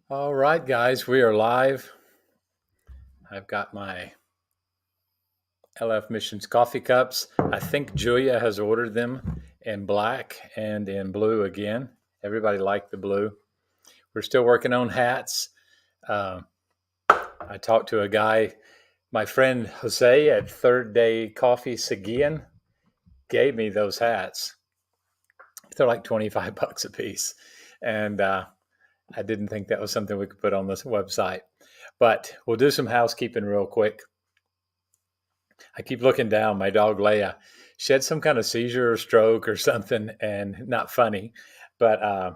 All right, guys, we are live. I've got my LF Missions coffee cups. I think Julia has ordered them in black and in blue again. Everybody liked the blue. We're still working on hats. Uh, I talked to a guy, my friend Jose at Third Day Coffee Seguin gave me those hats. They're like 25 bucks a piece. And I didn't think that was something we could put on this website. But we'll do some housekeeping real quick. I keep looking down. My dog Leia, she had some kind of seizure or stroke or something, and not funny, but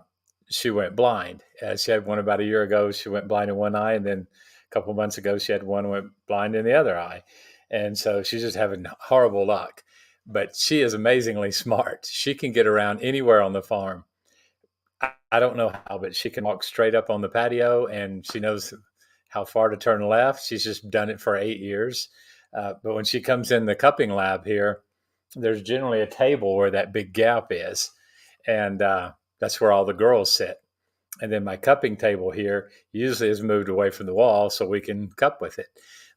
she went blind. She had one about a year ago. She went blind in one eye, and then a couple months ago, she had one went blind in the other eye, and so she's just having horrible luck. But she is amazingly smart. She can get around anywhere on the farm. I don't know how, but she can walk straight up on the patio, and she knows how far to turn left. She's just done it for 8 years. But when she comes in the cupping lab here, there's generally a table where that big gap is, and that's where all the girls sit. And then my cupping table here usually is moved away from the wall so we can cup with it.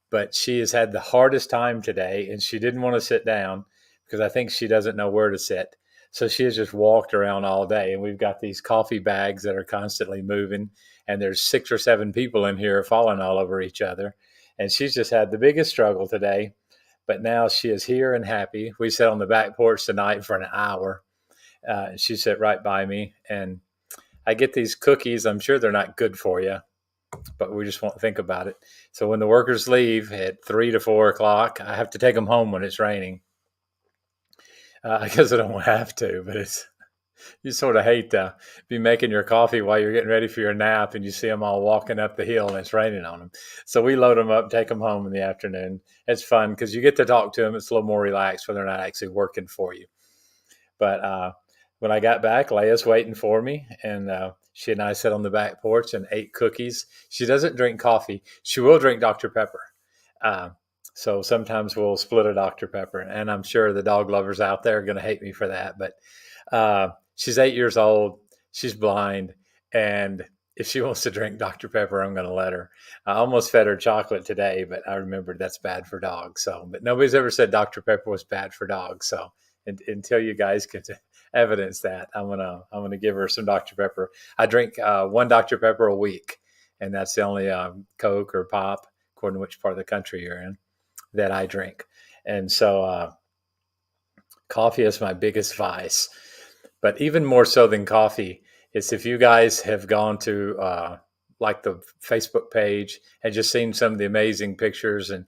But she has had the hardest time today, and she didn't want to sit down because I think she doesn't know where to sit. So she has just walked around all day, and we've got these coffee bags that are constantly moving, and there's 6 or 7 people in here falling all over each other. And she's just had the biggest struggle today. But now she is here and happy. We sat on the back porch tonight for an hour. She sat right by me, and I get these cookies. I'm sure they're not good for you, but we just won't think about it. So when the workers leave at 3 to 4 o'clock, I have to take them home when it's raining. I guess I don't have to, but it's you sort of hate to be making your coffee while you're getting ready for your nap, and you see them all walking up the hill and it's raining on them. So we load them up, take them home in the afternoon. It's fun because you get to talk to them. It's a little more relaxed when they're not actually working for you. But when I got back, Leia's waiting for me, and she and I sat on the back porch and ate cookies. She doesn't drink coffee. She will drink Dr. Pepper. Uh, so sometimes we'll split a Dr. Pepper, and I'm sure the dog lovers out there are going to hate me for that. But she's 8 years old. She's blind, and if she wants to drink Dr. Pepper, I'm going to let her. I almost fed her chocolate today, but I remembered that's bad for dogs. So, but nobody's ever said Dr. Pepper was bad for dogs. So, until you guys can evidence that, I'm gonna give her some Dr. Pepper. I drink one Dr. Pepper a week, and that's the only Coke or Pop, according to which part of the country you're in, that I drink. And so, coffee is my biggest vice. But even more so than coffee, it's if you guys have gone to like the Facebook page and just seen some of the amazing pictures, and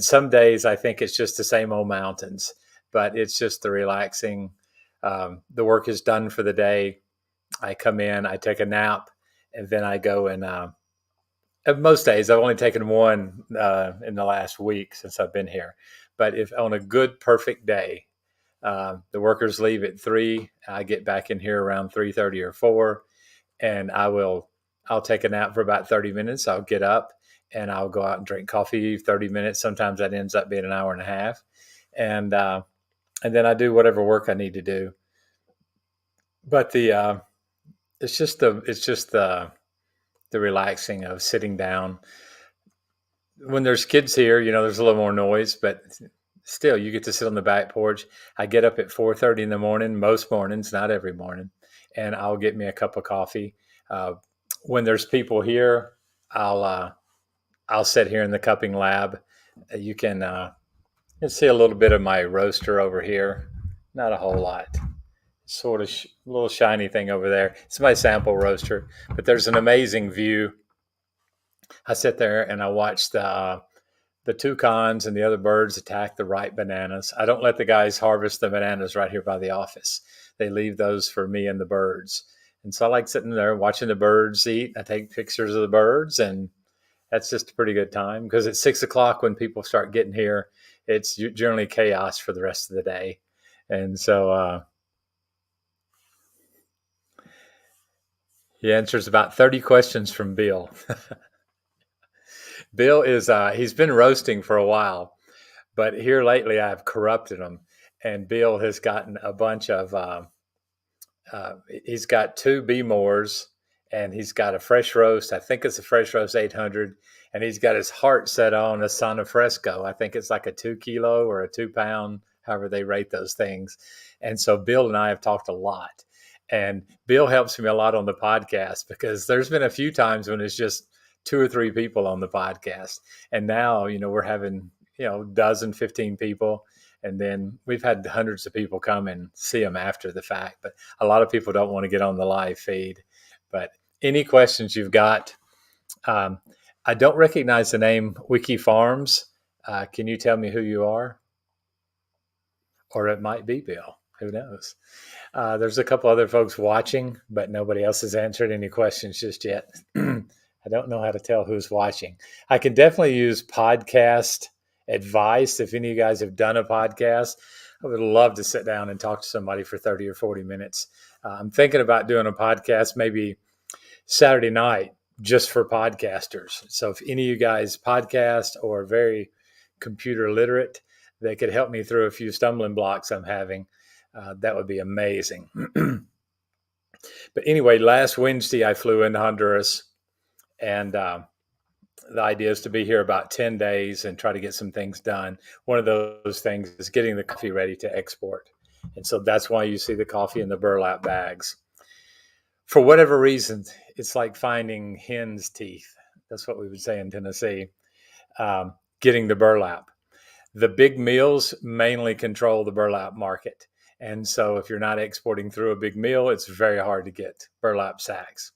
some days I think it's just the same old mountains, but it's just the relaxing. The work is done for the day. I come in, I take a nap, and then I go and most days I've only taken one in the last week since I've been here. But if on a good, perfect day, the workers leave at 3. I get back in here around 3:30 or 4, and I'll take a nap for about 30 minutes. I'll get up and I'll go out and drink coffee 30 minutes. Sometimes that ends up being an hour and a half. And then I do whatever work I need to do. But it's just the relaxing of sitting down. When there's kids here, there's a little more noise, but still you get to sit on the back porch. I get up at 4:30 in the morning, most mornings, not every morning, and I'll get me a cup of coffee. Uh, when there's people here, I'll uh, I'll sit here in the cupping lab. You can see a little bit of my roaster over here, not a whole lot. Sort of little shiny thing over there. It's my sample roaster, but there's an amazing view. I sit there and I watch the toucans and the other birds attack the ripe bananas. I don't let the guys harvest the bananas right here by the office. They leave those for me and the birds. And so I like sitting there watching the birds eat. I take pictures of the birds, and that's just a pretty good time because at 6 o'clock when people start getting here, it's generally chaos for the rest of the day. And so he answers about 30 questions from Bill. Bill is he's been roasting for a while, but here lately I've corrupted him, and Bill has gotten a bunch of he's got 2 B Moores and he's got a fresh roast. I think it's a fresh roast 800, and he's got his heart set on a Sana Fresco. I think it's like a 2 kilo or a 2 pound, however they rate those things. And so Bill and I have talked a lot, and Bill helps me a lot on the podcast because there's been a few times when it's just two or three people on the podcast. And now, we're having, dozen, 15 people. And then we've had hundreds of people come and see them after the fact. But a lot of people don't want to get on the live feed. But any questions you've got? I don't recognize the name Wiki Farms. Can you tell me who you are? Or it might be Bill. Who knows? There's a couple other folks watching, but nobody else has answered any questions just yet. I don't know how to tell who's watching. I can definitely use podcast advice. If any of you guys have done a podcast, I would love to sit down and talk to somebody for 30 or 40 minutes. I'm thinking about doing a podcast maybe Saturday night just for podcasters. So if any of you guys podcast or are very computer literate that could help me through a few stumbling blocks I'm having, that would be amazing. But anyway, last Wednesday I flew into Honduras, and the idea is to be here about 10 days and try to get some things done. One of those things is getting the coffee ready to export. And so that's why you see the coffee in the burlap bags. For whatever reason, it's like finding hen's teeth. That's what we would say in Tennessee, getting the burlap. The big mills mainly control the burlap market. And so if you're not exporting through a big mill, it's very hard to get burlap sacks.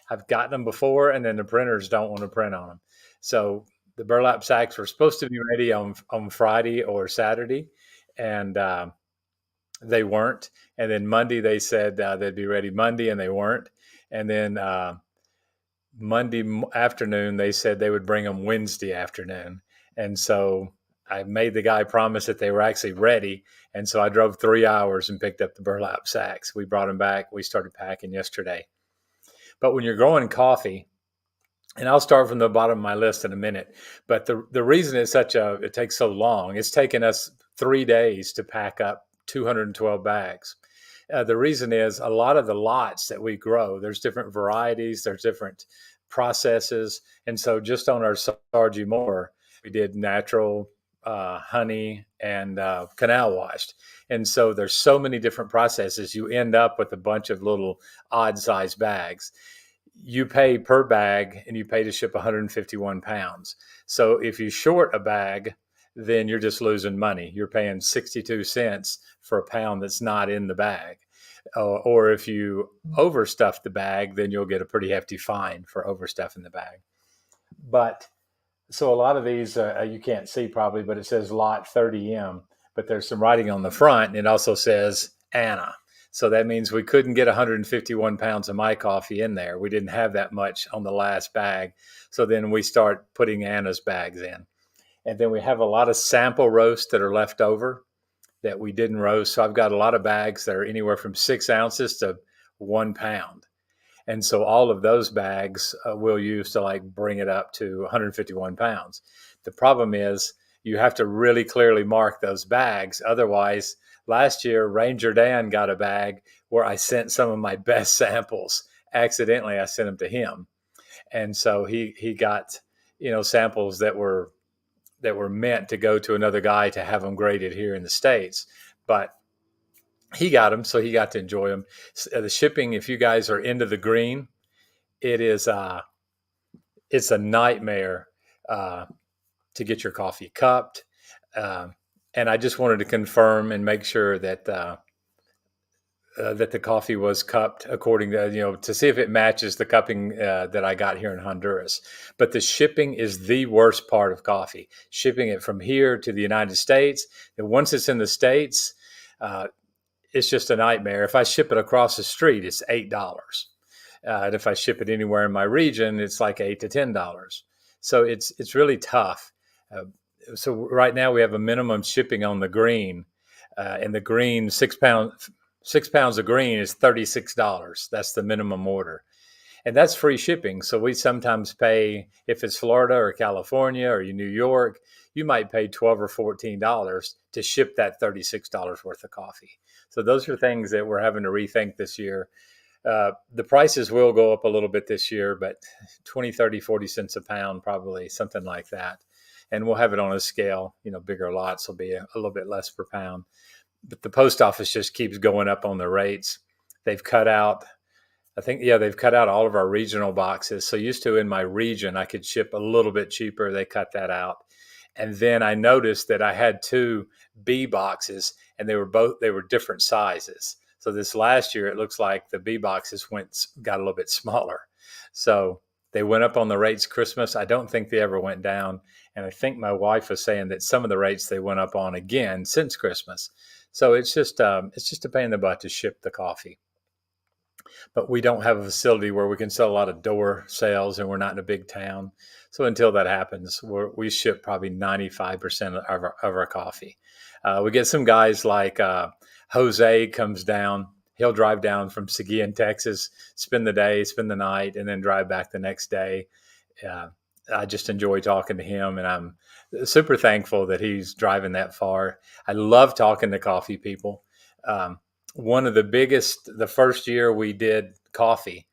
I've gotten them before, and then the printers don't want to print on them. So the burlap sacks were supposed to be ready on Friday or Saturday, and they weren't. And then Monday they said they'd be ready Monday, and they weren't. And then Monday afternoon they said they would bring them Wednesday afternoon. And so I made the guy promise that they were actually ready. And so I drove 3 hours and picked up the burlap sacks. We brought them back. We started packing yesterday. But when you're growing coffee, and I'll start from the bottom of my list in a minute, but the reason it takes so long, it's taken us 3 days to pack up 212 bags. The reason is a lot of the lots that we grow, there's different varieties, there's different processes. And so just on our Sargi Moore, we did natural honey and canal washed. And so there's so many different processes. You end up with a bunch of little odd size bags. You pay per bag, and you pay to ship 151 pounds. So if you short a bag, then you're just losing money. You're paying 62 cents for a pound that's not in the bag. Or if you overstuff the bag, then you'll get a pretty hefty fine for overstuffing the bag. But so a lot of these you can't see probably, but it says lot 30M, but there's some writing on the front, and it also says Anna. So that means we couldn't get 151 pounds of my coffee in there. We didn't have that much on the last bag. So then we start putting Anna's bags in. And then we have a lot of sample roasts that are left over that we didn't roast. So I've got a lot of bags that are anywhere from 6 ounces to 1 pound. And so all of those bags we'll use to bring it up to 151 pounds. The problem is you have to really clearly mark those bags. Otherwise, last year, Ranger Dan got a bag where I sent some of my best samples. Accidentally, I sent them to him. And so he got, samples that were meant to go to another guy to have them graded here in the States. But he got them, so he got to enjoy them. The shipping, if you guys are into the green, it's a nightmare to get your coffee cupped. And I just wanted to confirm and make sure that that the coffee was cupped according to, to see if it matches the cupping that I got here in Honduras. But the shipping is the worst part of coffee. Shipping it from here to the United States, and once it's in the States, it's just a nightmare. If I ship it across the street, it's $8. And if I ship it anywhere in my region, it's like $8 to $10. So it's really tough. So right now we have a minimum shipping on the green, and the green 6 pounds of green is $36. That's the minimum order, and that's free shipping. So we sometimes pay, if it's Florida or California or New York, you might pay $12 or $14 to ship that $36 worth of coffee. So those are things that we're having to rethink this year. The prices will go up a little bit this year, but 20, 30, 40 cents a pound, probably something like that. And we'll have it on a scale, bigger lots will be a little bit less per pound. But the post office just keeps going up on the rates. They've cut out, I think, yeah, they've cut out all of our regional boxes. So used to in my region, I could ship a little bit cheaper. They cut that out. And then I noticed that I had two B boxes and they were different sizes. So this last year, it looks like the B boxes got a little bit smaller. So they went up on the rates Christmas. I don't think they ever went down. And I think my wife was saying that some of the rates they went up on again since Christmas. So it's just a pain in the butt to ship the coffee. But we don't have a facility where we can sell a lot of door sales, and we're not in a big town. So until that happens, we ship probably 95% of our coffee. We get some guys like Jose comes down. He'll drive down from Seguin, Texas, spend the day, spend the night, and then drive back the next day. I just enjoy talking to him, and I'm super thankful that he's driving that far. I love talking to coffee people. One of the first year we did coffee,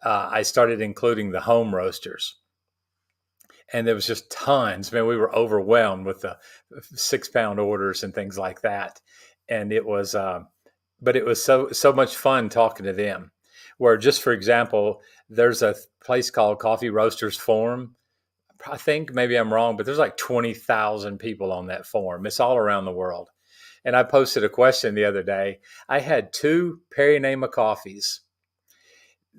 I started including the home roasters. And there was just tons. Man, we were overwhelmed with the 6-pound orders and things like that. And it was, but it was so much fun talking to them. Where just for example, there's a place called Coffee Roasters Forum. I think maybe I'm wrong, but there's like 20,000 people on that forum. It's all around the world. And I posted a question the other day. I had 2 Perry Nama coffees.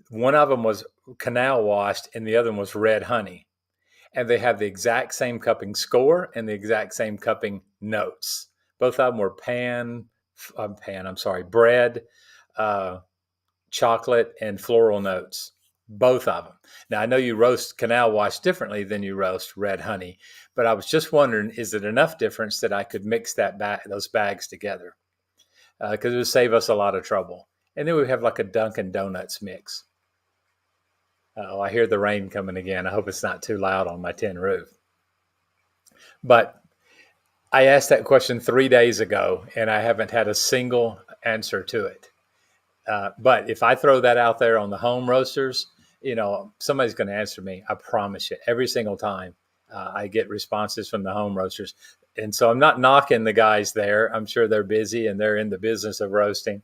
One of them was canal washed and the other one was red honey. And they have the exact same cupping score and the exact same cupping notes. Both of them were bread, chocolate, and floral notes. Both of them. Now, I know you roast canal wash differently than you roast red honey, but I was just wondering, is it enough difference that I could mix those bags together? Because it would save us a lot of trouble. And then we have like a Dunkin' Donuts mix. Oh, I hear the rain coming again. I hope it's not too loud on my tin roof. But I asked that question 3 days ago, and I haven't had a single answer to it. But if I throw that out there on the home roasters, somebody's going to answer me. I promise you. Every single time I get responses from the home roasters. And so I'm not knocking the guys there. I'm sure they're busy and they're in the business of roasting.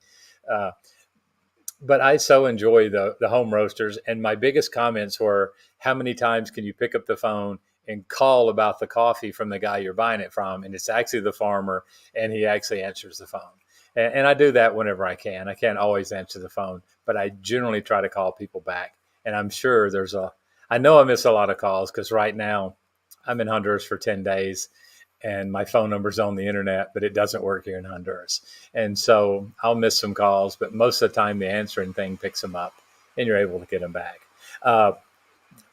But I so enjoy the home roasters. And my biggest comments were, how many times can you pick up the phone and call about the coffee from the guy you're buying it from? And it's actually the farmer, and he actually answers the phone. And I do that whenever I can. I can't always answer the phone, but I generally try to call people back. And I'm sure I know I miss a lot of calls because right now I'm in Honduras for 10 days and my phone number's on the internet, but it doesn't work here in Honduras. And so I'll miss some calls, but most of the time the answering thing picks them up and you're able to get them back.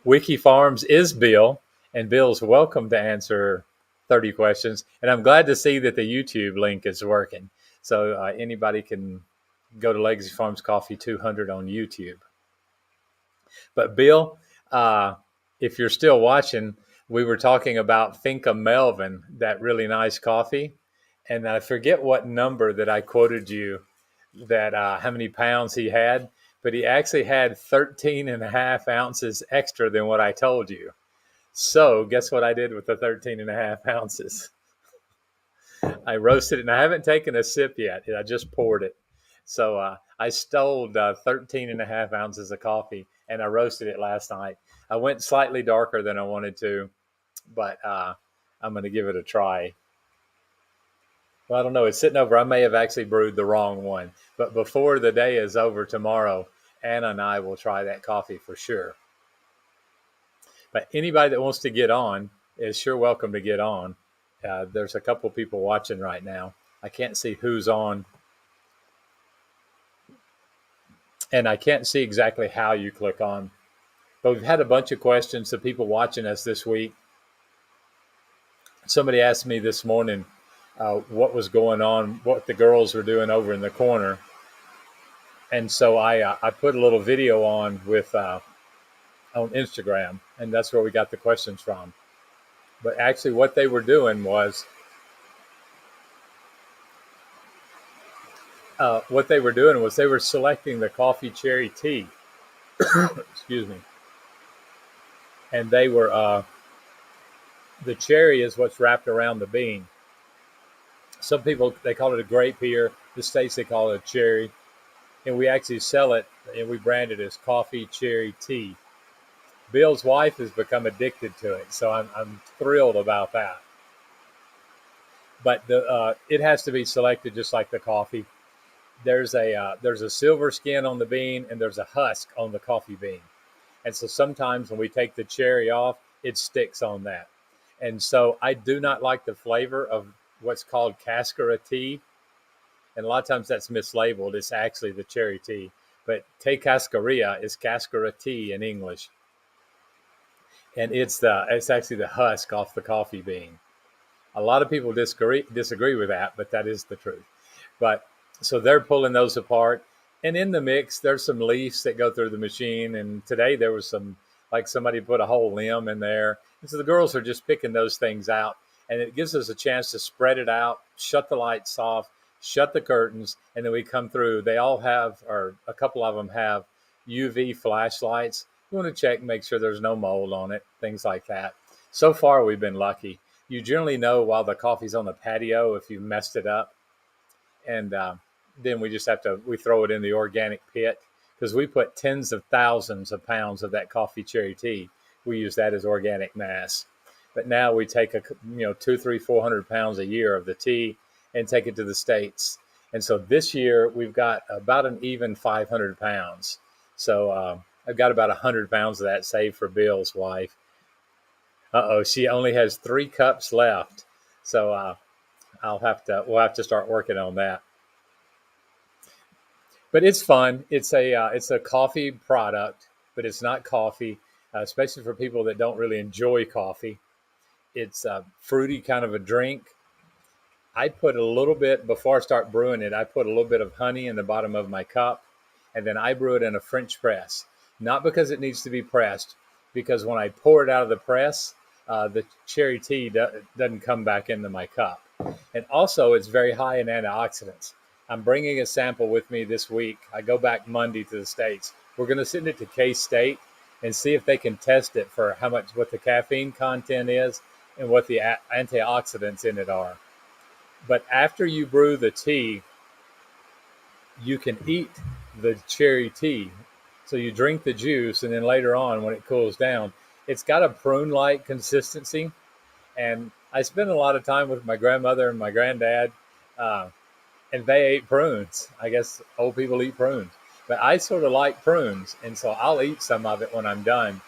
Wiki Farms is Bill, and Bill's welcome to answer 30 questions. And I'm glad to see that the YouTube link is working. So anybody can go to Legacy Farms Coffee 200 on YouTube. But Bill, if you're still watching, we were talking about Finca Melvin, that really nice coffee. And I forget what number that I quoted you, that how many pounds he had, but he actually had 13 and a half ounces extra than what I told you. So guess what I did with the 13 and a half ounces? I roasted it, and I haven't taken a sip yet. I just poured it. So I stole 13 and a half ounces of coffee, and I roasted it last night. I went slightly darker than I wanted to, but I'm going to give it a try. Well, I don't know. It's sitting over. I may have actually brewed the wrong one. But before the day is over tomorrow, Anna and I will try that coffee for sure. But anybody that wants to get on is sure welcome to get on. There's a couple people watching right now. I can't see who's on. And I can't see exactly how you click on. But we've had a bunch of questions of people watching us this week. Somebody asked me this morning what was going on, what the girls were doing over in the corner. And so I put a little video on on Instagram, and that's where we got the questions from. But actually what they were doing was what they were doing was they were selecting the coffee cherry tea. Excuse me. And they were the cherry is what's wrapped around the bean. Some people they call it a grape here. The states they call it a cherry, and we actually sell it and we brand it as coffee cherry tea. Bill's wife has become addicted to it, so I'm thrilled about that. But it has to be selected just like the coffee. There's a silver skin on the bean and there's a husk on the coffee bean, and so sometimes when we take the cherry off, it sticks on that. And so I do not like the flavor of what's called cascara tea, and a lot of times that's mislabeled. It's actually the cherry tea, but te cascaria is cascara tea in English, and it's actually the husk off the coffee bean. A lot of people disagree with that, but that is the truth. But so they're pulling those apart, and in the mix, there's some leaves that go through the machine. And today there was some, like somebody put a whole limb in there, and so the girls are just picking those things out, and it gives us a chance to spread it out, shut the lights off, shut the curtains, and then we come through. They all have, or a couple of them have, UV flashlights. We want to check and make sure there's no mold on it, things like that. So far, we've been lucky. You generally know while the coffee's on the patio if you've messed it up, and then we just have to we throw it in the organic pit because we put tens of thousands of pounds of that coffee cherry tea. We use that as organic mass. But now we take 2, 3, 400 pounds a year of the tea and take it to the States. And so this year we've got about an even 500 pounds. So I've got about 100 pounds of that saved for Bill's wife. She only has 3 cups left. So we'll have to start working on that. But it's fun. It's a coffee product, but it's not coffee, especially for people that don't really enjoy coffee. It's a fruity kind of a drink. I put a little bit before I start brewing it. I put a little bit of honey in the bottom of my cup, and then I brew it in a French press. Not because it needs to be pressed, because when I pour it out of the press, the cherry tea doesn't come back into my cup. And also, it's very high in antioxidants. I'm bringing a sample with me this week. I go back Monday to the States. We're going to send it to K-State and see if they can test it for what the caffeine content is and what the antioxidants in it are. But after you brew the tea, you can eat the cherry tea. So you drink the juice, and then later on, when it cools down, it's got a prune-like consistency. And I spent a lot of time with my grandmother and my granddad, and they ate prunes. I guess old people eat prunes. But I sort of like prunes, and so I'll eat some of it when I'm done.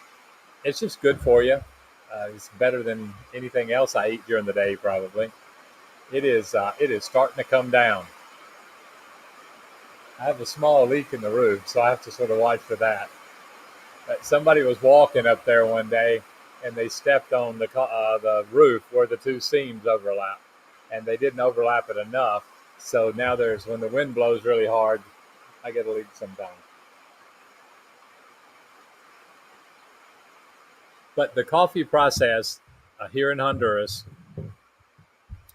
It's just good for you. It's better than anything else I eat during the day, probably. It is starting to come down. I have a small leak in the roof, so I have to sort of watch for that. But somebody was walking up there one day, and they stepped on the roof where the two seams overlap, and they didn't overlap it enough. So now when the wind blows really hard, I get a leak sometimes. But the coffee process here in Honduras,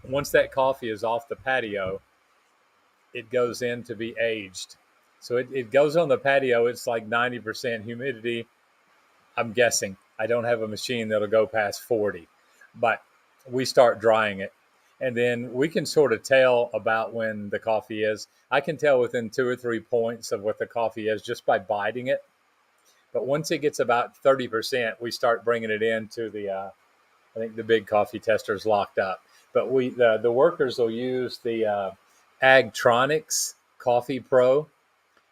once that coffee is off the patio, it goes in to be aged. So it goes on the patio. It's like 90% humidity. I'm guessing. I don't have a machine that'll go past 40, but we start drying it. And then we can sort of tell about when the coffee is. I can tell within 2 or 3 points of what the coffee is just by biting it. But once it gets about 30%, we start bringing it into I think the big coffee testers locked up. But the workers will use the Agtronics Coffee Pro,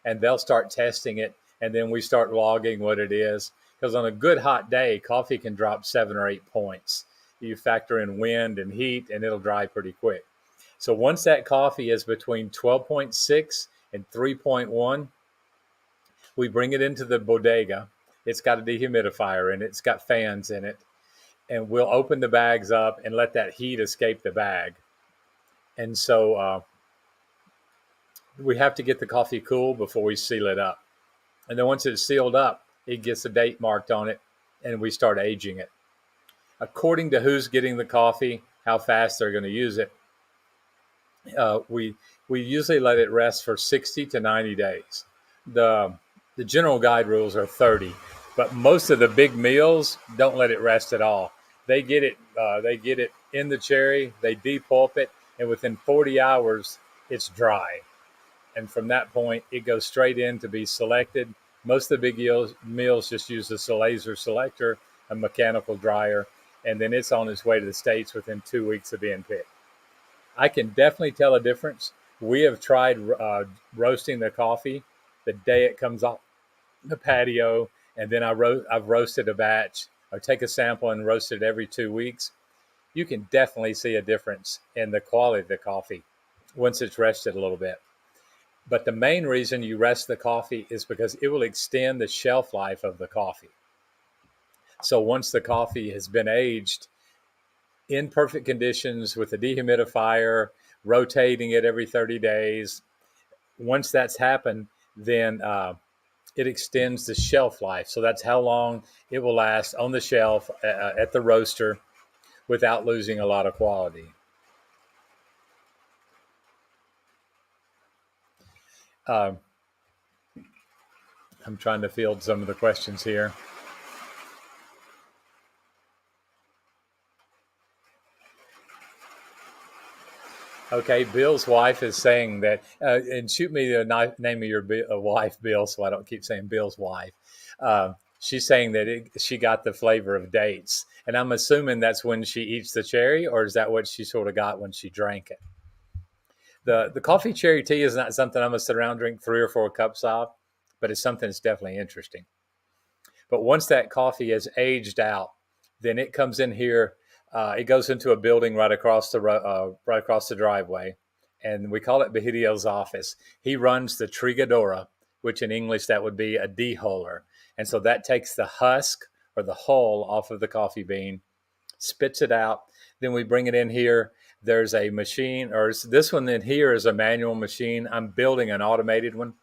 and they'll start testing it, and then we start logging what it is. Because on a good hot day, coffee can drop 7 or 8 points. You factor in wind and heat, and it'll dry pretty quick. So once that coffee is between 12.6 and 3.1, we bring it into the bodega. It's got a dehumidifier in it. It's got fans in it. And we'll open the bags up and let that heat escape the bag. And so we have to get the coffee cool before we seal it up. And then once it's sealed up, it gets a date marked on it, and we start aging it. According to who's getting the coffee, how fast they're going to use it, We usually let it rest for 60 to 90 days. The the general guide rules are 30, but most of the big meals don't let it rest at all. They get it in the cherry, they depulp it, and within 40 hours it's dry. And from that point, it goes straight in to be selected. Most of the big meals just use a laser selector, a mechanical dryer, and then it's on its way to the States within 2 weeks of being picked. I can definitely tell a difference. We have tried roasting the coffee the day it comes off the patio, and then I've roasted a batch or take a sample and roast it every 2 weeks. You can definitely see a difference in the quality of the coffee once it's rested a little bit. But the main reason you rest the coffee is because it will extend the shelf life of the coffee. So once the coffee has been aged in perfect conditions with a dehumidifier, rotating it every 30 days, once that's happened, then it extends the shelf life. So that's how long it will last on the shelf at the roaster without losing a lot of quality. Uh, I'm trying to field some of the questions here. Okay, Bill's wife is saying that, and shoot me the name of your wife, Bill, so I don't keep saying Bill's wife. She's saying that she got the flavor of dates, and I'm assuming that's when she eats the cherry, or is that what she sort of got when she drank it? The coffee cherry tea is not something I'm gonna sit around and drink 3 or 4 cups of, but it's something that's definitely interesting. But once that coffee is aged out, then it comes in here. It goes into a building right across the driveway, and we call it Bahidio's office. He runs the trigadora, which in English that would be a dehuller, and so that takes the husk or the hull off of the coffee bean, spits it out. Then we bring it in here. There's a machine, or this one in here is a manual machine. I'm building an automated one,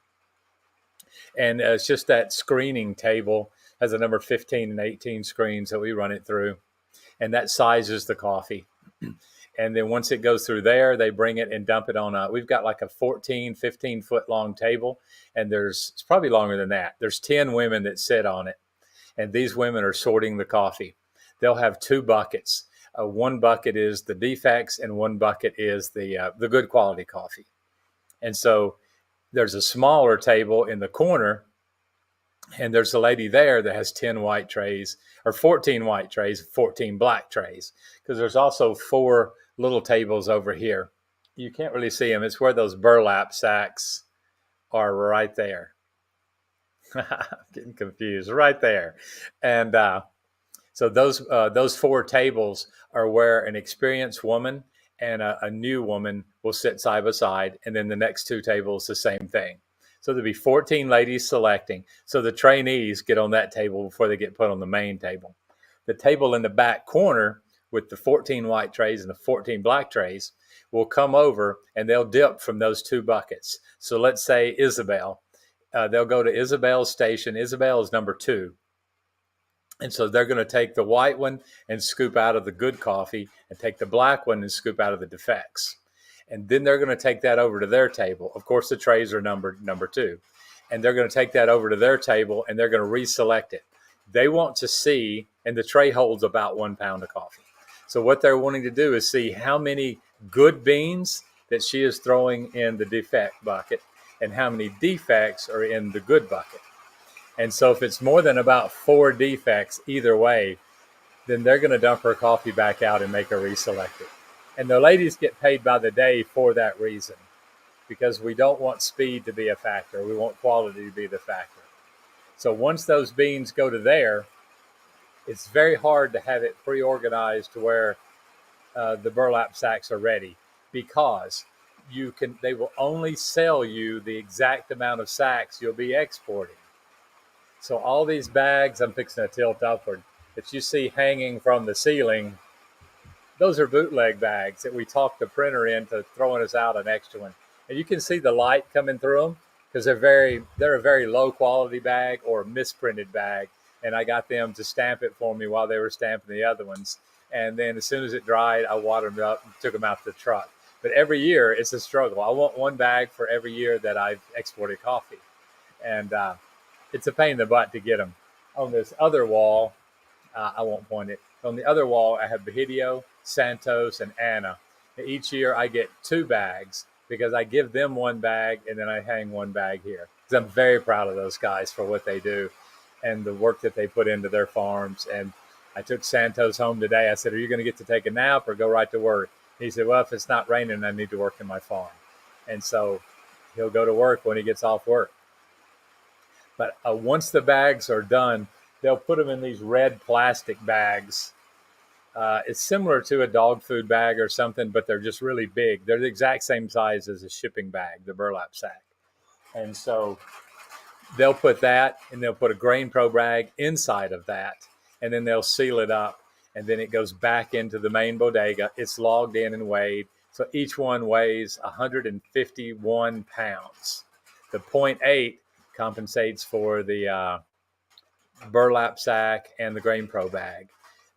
and it's just that screening table has a number 15 and 18 screens that we run it through, and that sizes the coffee. And then once it goes through there, they bring it and dump it on we've got like a 14, 15-foot long table, and it's probably longer than that. There's 10 women that sit on it, and these women are sorting the coffee. They'll have two buckets. One bucket is the defects, and one bucket is the good quality coffee. And so there's a smaller table in the corner, and there's a lady there that has 10 white trays or 14 white trays, 14 black trays, because there's also 4 little tables over here. You can't really see them. It's where those burlap sacks are, right there. I'm getting confused, right there. And so those 4 tables are where an experienced woman and a new woman will sit side by side, and then the next 2 tables the same thing. So there'll be 14 ladies selecting. So the trainees get on that table before they get put on the main table. The table in the back corner with the 14 white trays and the 14 black trays will come over, and they'll dip from those 2 buckets. So let's say Isabel. They'll go to Isabel's station. Isabel is number 2. And so they're going to take the white one and scoop out of the good coffee, and take the black one and scoop out of the defects. And then they're going to take that over to their table. Of course, the trays are numbered number 2. And they're going to take that over to their table, and they're going to reselect it. They want to see, and the tray holds about 1 pound of coffee. So what they're wanting to do is see how many good beans that she is throwing in the defect bucket and how many defects are in the good bucket. And so if it's more than about 4 defects either way, then they're going to dump her coffee back out and make her reselect it. And the ladies get paid by the day for that reason, because we don't want speed to be a factor. We want quality to be the factor. So once those beans go to there, it's very hard to have it pre-organized to where the burlap sacks are ready, because they will only sell you the exact amount of sacks you'll be exporting. So all these bags I'm fixing to tilt upward that you see hanging from the ceiling, those are bootleg bags that we talked the printer into throwing us out an extra one. And you can see the light coming through them because they're a very low quality bag or misprinted bag. And I got them to stamp it for me while they were stamping the other ones. And then as soon as it dried, I watered them up and took them out to the truck. But every year it's a struggle. I want one bag for every year that I've exported coffee, and it's a pain in the butt to get them. On this other wall, I won't point it. On the other wall, I have Bahidio, Santos, and Anna. Each year, I get 2 bags because I give them one bag and then I hang one bag here. Because I'm very proud of those guys for what they do and the work that they put into their farms. And I took Santos home today. I said, "Are you going to get to take a nap or go right to work?" He said, "Well, if it's not raining, I need to work in my farm." And so he'll go to work when he gets off work. But once the bags are done, they'll put them in these red plastic bags. It's similar to a dog food bag or something, but they're just really big. They're the exact same size as a shipping bag, the burlap sack. And so they'll put that and they'll put a Grain Pro bag inside of that, and then they'll seal it up, and then it goes back into the main bodega. It's logged in and weighed. So each one weighs 151 pounds. The 0.8 compensates for the burlap sack and the Grain Pro bag.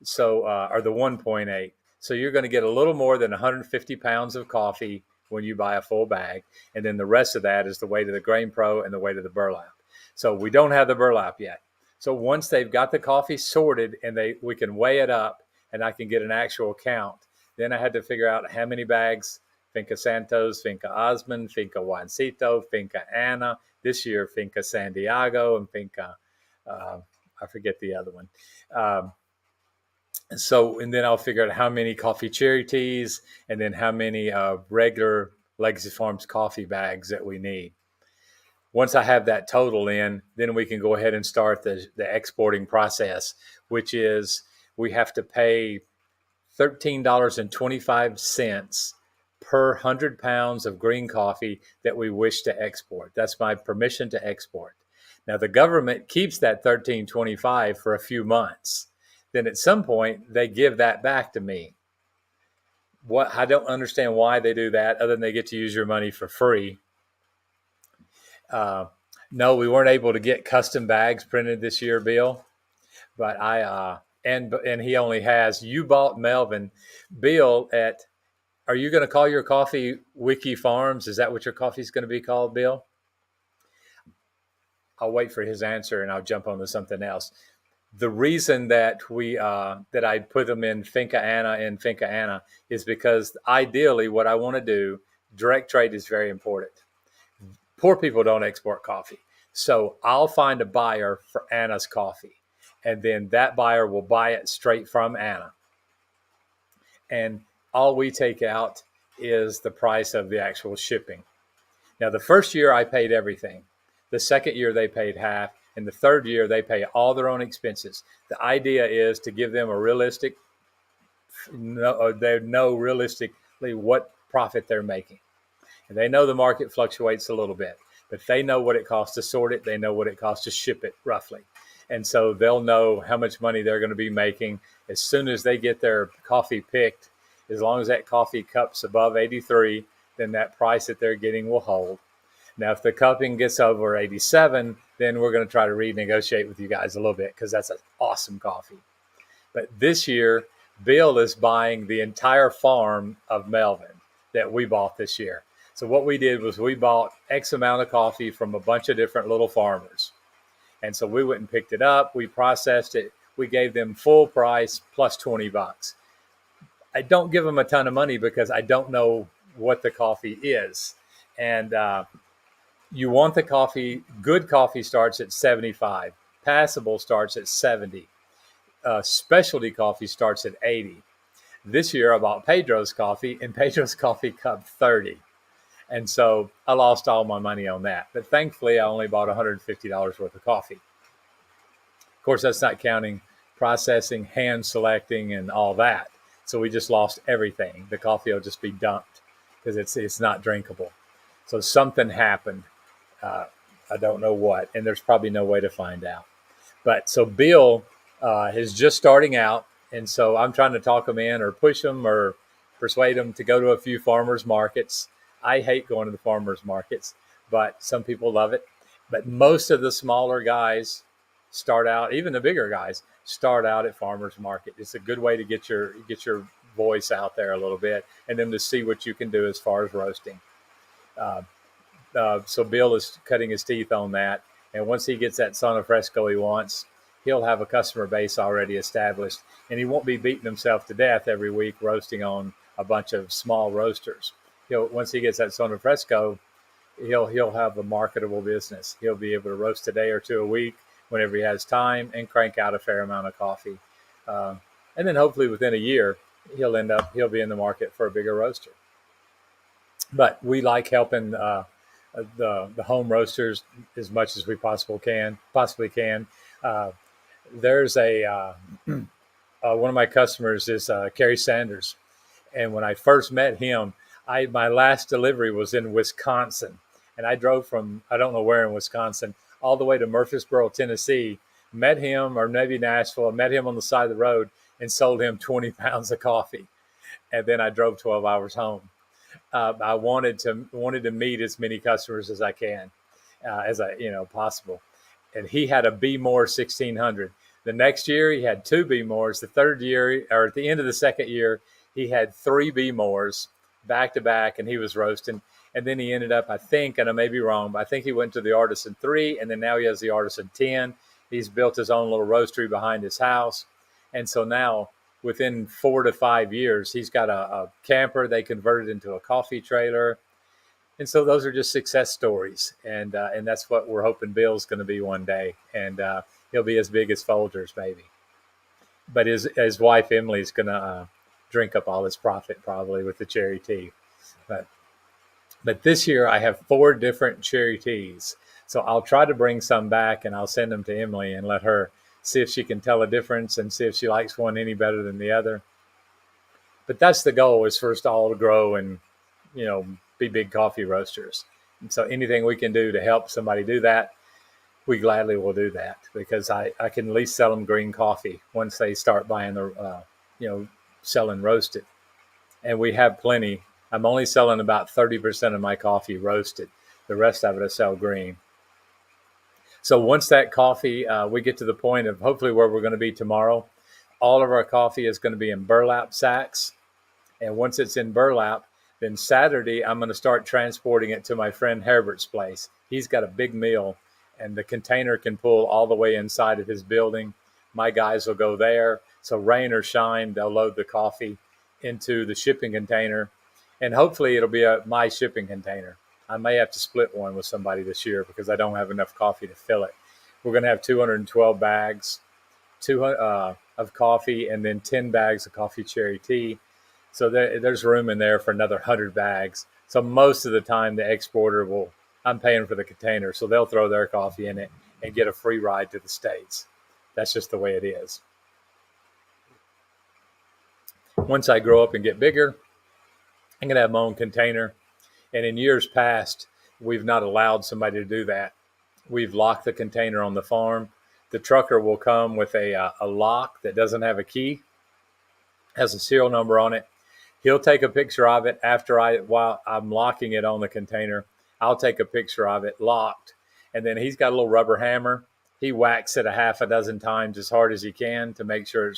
So, or the 1.8. So you're going to get a little more than 150 pounds of coffee when you buy a full bag. And then the rest of that is the weight of the Grain Pro and the weight of the burlap. So we don't have the burlap yet. So once they've got the coffee sorted and we can weigh it up and I can get an actual count, then I had to figure out how many bags: Finca Santos, Finca Osmond, Finca Juancito, Finca Ana, this year Finca San Diego, and Finca, I forget the other one. And then I'll figure out how many coffee cherry teas and then how many regular Legacy Farms coffee bags that we need. Once I have that total in, then we can go ahead and start the exporting process, which is we have to pay $13.25 per 100 pounds of green coffee that we wish to export. That's my permission to export. Now, the government keeps that $13.25 for a few months. Then at some point, they give that back to me. I don't understand why they do that, other than they get to use your money for free. No, we weren't able to get custom bags printed this year, Bill. But and he only has. You bought Melvin, Bill. Are you going to call your coffee Wiki Farms? Is that what your coffee is going to be called, Bill? I'll wait for his answer and I'll jump on to something else. The reason that that I put them in Finca Ana and Finca Ana is because ideally what I want to do, direct trade is very important. Poor people don't export coffee. So I'll find a buyer for Anna's coffee, and then that buyer will buy it straight from Ana. And all we take out is the price of the actual shipping. Now, the first year I paid everything. The second year they paid half. And the third year they pay all their own expenses. The idea is to give them they know realistically what profit they're making. And they know the market fluctuates a little bit, but they know what it costs to sort it. They know what it costs to ship it roughly. And so they'll know how much money they're going to be making as soon as they get their coffee picked. As long as that coffee cup's above 83, then that price that they're getting will hold. Now, if the cupping gets over 87, then we're going to try to renegotiate with you guys a little bit because that's an awesome coffee. But this year, Bill is buying the entire farm of Melvin that we bought this year. So what we did was we bought X amount of coffee from a bunch of different little farmers. And so we went and picked it up. We processed it. We gave them full price plus $20. I don't give them a ton of money because I don't know what the coffee is. And you want the coffee, good coffee starts at 75. Passable starts at 70. Specialty coffee starts at 80. This year I bought Pedro's coffee, and Pedro's coffee cup 30. And so I lost all my money on that. But thankfully, I only bought $150 worth of coffee. Of course, that's not counting processing, hand selecting, and all that. So we just lost everything. The coffee will just be dumped because it's not drinkable. So something happened. I don't know what, and there's probably no way to find out. But so Bill is just starting out, and so I'm trying to talk him in or push him or persuade him to go to a few farmers markets. I hate going to the farmers markets, but some people love it. But most of the smaller guys start out, even the bigger guys start out at farmers market. It's a good way to get your voice out there a little bit, and then to see what you can do as far as roasting. Uh, so Bill is cutting his teeth on that. And once he gets that Sono Fresco he wants, he'll have a customer base already established, and he won't be beating himself to death every week roasting on a bunch of small roasters. Once he gets that Sono Fresco, he'll have a marketable business. He'll be able to roast a day or two a week whenever he has time and crank out a fair amount of coffee. And then hopefully within a year, he'll be in the market for a bigger roaster. But we like helping the home roasters as much as we possibly can. There's one of my customers is Kerry Sanders, and when I first met him, my last delivery was in Wisconsin, and I drove from I don't know where in Wisconsin all the way to Murfreesboro, Tennessee. Met him, or maybe Nashville. Met him on the side of the road and sold him 20 pounds of coffee, and then I drove 12 hours home. I wanted to meet as many customers as I can, possible. And he had a B Moore 1600. The next year he had two B Moores. The third year, or at the end of the second year, he had three B Moores back to back, and he was roasting. And then he ended up, I think, and I may be wrong, but I think he went to the Artisan 3, and then now he has the Artisan 10. He's built his own little roastery behind his house. And so now, within 4 to 5 years, he's got a camper they converted into a coffee trailer. And so those are just success stories. And that's what we're hoping Bill's going to be one day. And he'll be as big as Folgers, maybe. But his wife, Emily's going to drink up all his profit probably with the cherry tea. But this year I have 4 different cherry teas. So I'll try to bring some back, and I'll send them to Emily and let her see if she can tell a difference and see if she likes one any better than the other. But that's the goal, is for us all to grow and, be big coffee roasters. And so anything we can do to help somebody do that, we gladly will do that, because I can at least sell them green coffee once they start buying selling roasted. And we have plenty. I'm only selling about 30% of my coffee roasted. The rest of it I sell green. So once that coffee, we get to the point of hopefully where we're going to be tomorrow, all of our coffee is going to be in burlap sacks. And once it's in burlap, then Saturday, I'm going to start transporting it to my friend Herbert's place. He's got a big mill, and the container can pull all the way inside of his building. My guys will go there. So rain or shine, they'll load the coffee into the shipping container. And hopefully it'll be my shipping container. I may have to split one with somebody this year because I don't have enough coffee to fill it. We're going to have 212 bags of coffee, and then 10 bags of coffee cherry tea. So there's room in there for another 100 bags. So most of the time the exporter I'm paying for the container, so they'll throw their coffee in it and get a free ride to the States. That's just the way it is. Once I grow up and get bigger, I'm going to have my own container. And in years past, we've not allowed somebody to do that. We've locked the container on the farm. The trucker will come with a lock that doesn't have a key, has a serial number on it. He'll take a picture of it while I'm locking it on the container. I'll take a picture of it locked. And then he's got a little rubber hammer. He whacks it a half a dozen times as hard as he can to make sure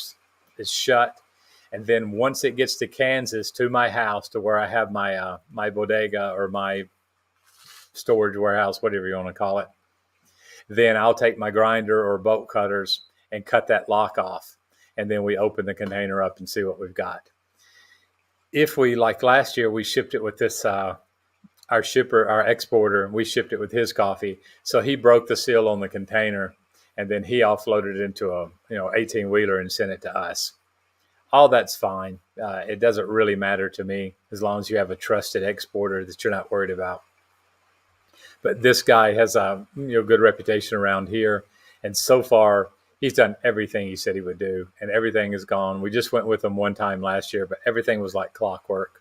it's shut. And then once it gets to Kansas, to my house, to where I have my my bodega or my storage warehouse, whatever you want to call it, then I'll take my grinder or bolt cutters and cut that lock off. And then we open the container up and see what we've got. If we, like last year, we shipped it with this, our exporter, we shipped it with his coffee. So he broke the seal on the container, and then he offloaded it into a 18-wheeler and sent it to us. All that's fine. It doesn't really matter to me as long as you have a trusted exporter that you're not worried about. But this guy has a good reputation around here, and so far he's done everything he said he would do, and everything is gone. We just went with him one time last year, but everything was like clockwork.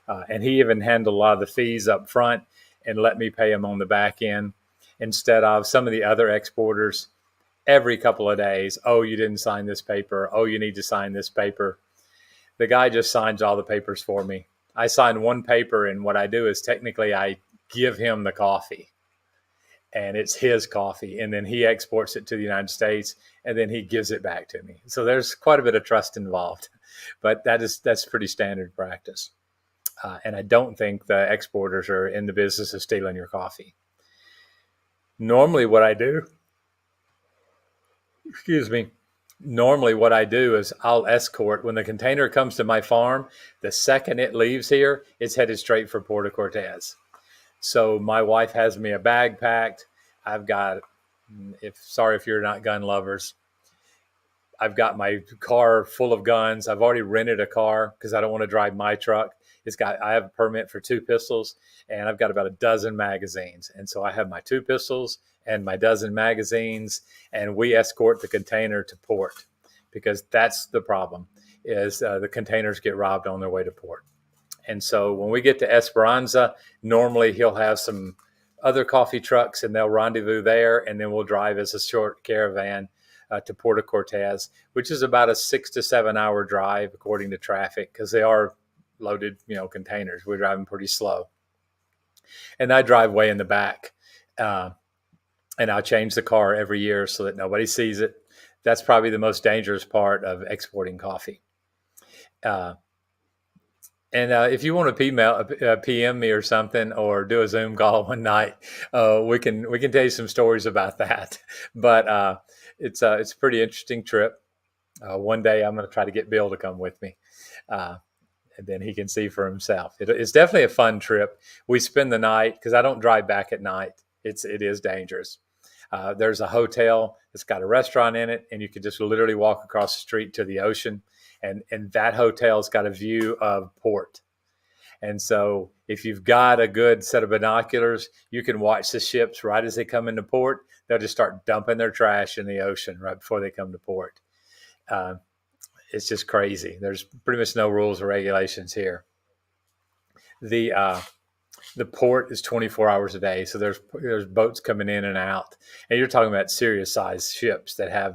And he even handled a lot of the fees up front and let me pay him on the back end, instead of some of the other exporters. Every couple of days, oh, you didn't sign this paper. Oh, you need to sign this paper. The guy just signs all the papers for me. I sign one paper, and what I do is technically I give him the coffee. and it's his coffee, and then he exports it to the United States, and then he gives it back to me. So there's quite a bit of trust involved, but that's pretty standard practice. And I don't think the exporters are in the business of stealing your coffee. Normally, what I do, excuse me, normally what I do is I'll escort when the container comes to my farm. The second it leaves here, it's headed straight for Puerto Cortez. So my wife has me a bag packed. I've got, if sorry if you're not gun lovers, I've got my car full of guns. I've already rented a car because I don't want to drive my truck. I have a permit for 2 pistols, and I've got about a dozen magazines. And so I have my 2 pistols and my dozen magazines, and we escort the container to port because that's the problem is the containers get robbed on their way to port. And so when we get to Esperanza, normally he'll have some other coffee trucks and they'll rendezvous there. And then we'll drive as a short caravan to Puerto Cortez, which is about a 6 to 7 hour drive according to traffic because they are loaded, containers. We're driving pretty slow. And I drive way in the back. And I'll change the car every year so that nobody sees it. That's probably the most dangerous part of exporting coffee. And if you want to PM me or something, or do a Zoom call one night, we can tell you some stories about that. But it's a pretty interesting trip. One day I'm going to try to get Bill to come with me, and then he can see for himself. It's definitely a fun trip. We spend the night because I don't drive back at night. It is dangerous. There's a hotel that's got a restaurant in it, and you can just literally walk across the street to the ocean. And that hotel's got a view of port. And so if you've got a good set of binoculars, you can watch the ships right as they come into port. They'll just start dumping their trash in the ocean right before they come to port. It's just crazy. There's pretty much no rules or regulations here. The port is 24 hours a day. So there's boats coming in and out. And you're talking about serious sized ships that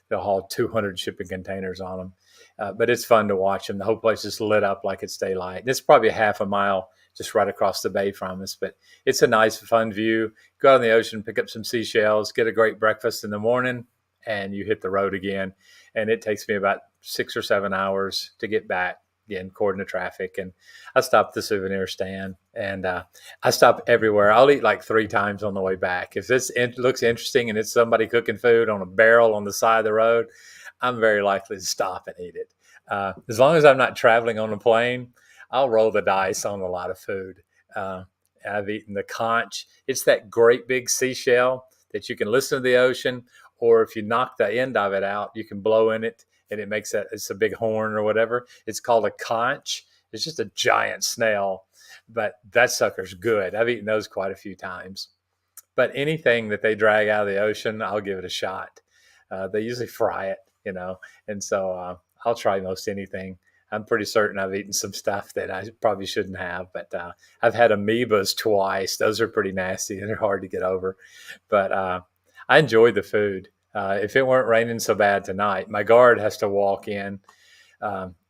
they'll haul 200 shipping containers on them. But it's fun to watch them. The whole place is lit up like it's daylight. It's probably a half a mile just right across the bay from us, but it's a nice, fun view. Go out in the ocean, pick up some seashells, get a great breakfast in the morning, and you hit the road again. And it takes me about 6 or 7 hours to get back, again, according to traffic. And I stop at the souvenir stand, and I stop everywhere. I'll eat like 3 times on the way back. If it looks interesting and it's somebody cooking food on a barrel on the side of the road, I'm very likely to stop and eat it. As long as I'm not traveling on a plane, I'll roll the dice on a lot of food. I've eaten the conch. It's that great big seashell that you can listen to the ocean, or if you knock the end of it out, you can blow in it and it makes it's a big horn or whatever. It's called a conch. It's just a giant snail, but that sucker's good. I've eaten those quite a few times. But anything that they drag out of the ocean, I'll give it a shot. They usually fry it, and so I'll try most anything. I'm pretty certain I've eaten some stuff that I probably shouldn't have, but I've had amoebas twice. Those are pretty nasty and they're hard to get over. But I enjoy the food. If it weren't raining so bad tonight, my guard has to walk in.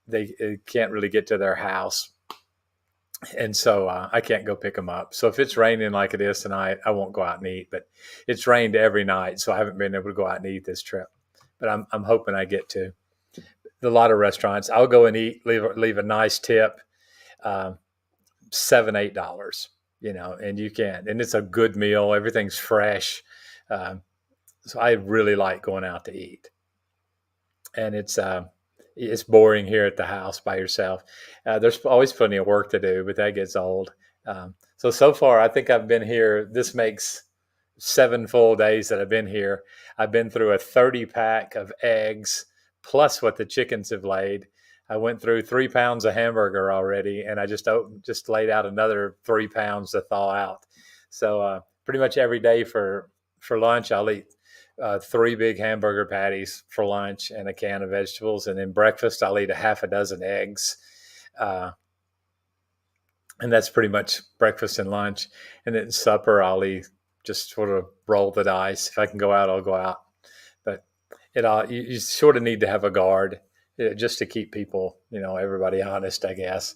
They can't really get to their house. And so I can't go pick them up. So if it's raining like it is tonight, I won't go out and eat. But it's rained every night, so I haven't been able to go out and eat this trip. But I'm hoping I get to. A lot of restaurants, I'll go and eat, leave a nice tip, $7, $8, and you can. And it's a good meal. Everything's fresh. So I really like going out to eat. And it's boring here at the house by yourself. There's always plenty of work to do, but that gets old. So far, I think I've been here. This makes 7 full days that I've been here. I've been through a 30-pack of eggs, plus what the chickens have laid. I went through 3 pounds of hamburger already, and I just laid out another 3 pounds to thaw out. So pretty much every day for lunch, I'll eat 3 big hamburger patties for lunch and a can of vegetables. And then breakfast, I'll eat a half a dozen eggs. And that's pretty much breakfast and lunch. And then supper, I'll just sort of roll the dice. If I can go out, I'll go out. But you sort of need to have a guard just to keep people, everybody honest, I guess.